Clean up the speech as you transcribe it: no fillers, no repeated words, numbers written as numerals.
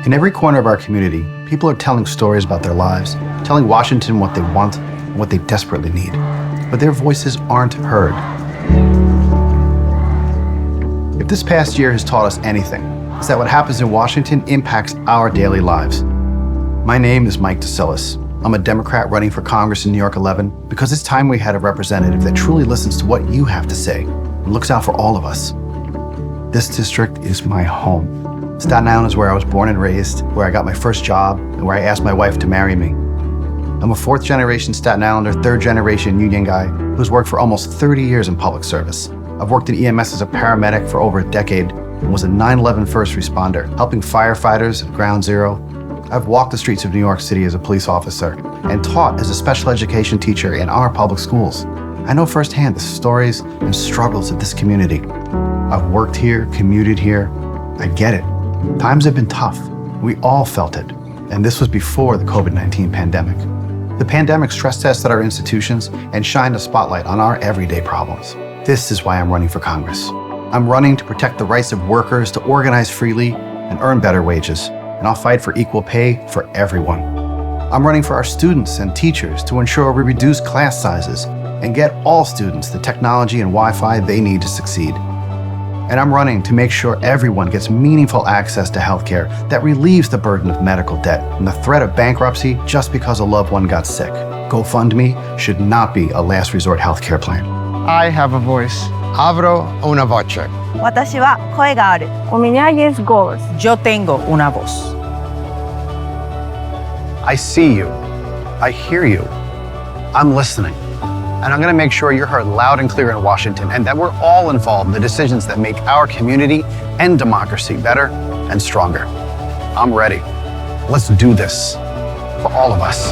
In every corner of our community, people are telling stories about their lives, telling Washington what they want and what they desperately need. But their voices aren't heard. If this past year has taught us anything, it's that what happens in Washington impacts our daily lives. My name is Mike DeCillis. I'm a Democrat running for Congress in New York 11 because it's time we had a representative that truly listens to what you have to say and looks out for all of us. This district is my home. Staten Island is where I was born and raised, where I got my first job, and where I asked my wife to marry me. I'm a fourth-generation Staten Islander, third-generation union guy who's worked for almost 30 years in public service. I've worked in EMS as a paramedic for over a decade and was a 9/11 first responder, helping firefighters at Ground Zero. I've walked the streets of New York City as a police officer and taught as a special education teacher in our public schools. I know firsthand the stories and struggles of this community. I've worked here, commuted here. I get it. Times have been tough. We all felt it. And this was before the COVID-19 pandemic. The pandemic stress tested our institutions and shined a spotlight on our everyday problems. This is why I'm running for Congress. I'm running to protect the rights of workers to organize freely and earn better wages. And I'll fight for equal pay for everyone. I'm running for our students and teachers to ensure we reduce class sizes and get all students the technology and Wi-Fi they need to succeed. And I'm running to make sure everyone gets meaningful access to healthcare that relieves the burden of medical debt and the threat of bankruptcy just because a loved one got sick. GoFundMe should not be a last resort healthcare plan. I have a voice. Abro una voce. 私は声がある。У меня есть голос. Yo tengo una voz. I see you. I hear you. I'm listening. And I'm going to make sure you're heard loud and clear in Washington and that we're all involved in the decisions that make our community and democracy better and stronger. I'm ready. Let's do this for all of us.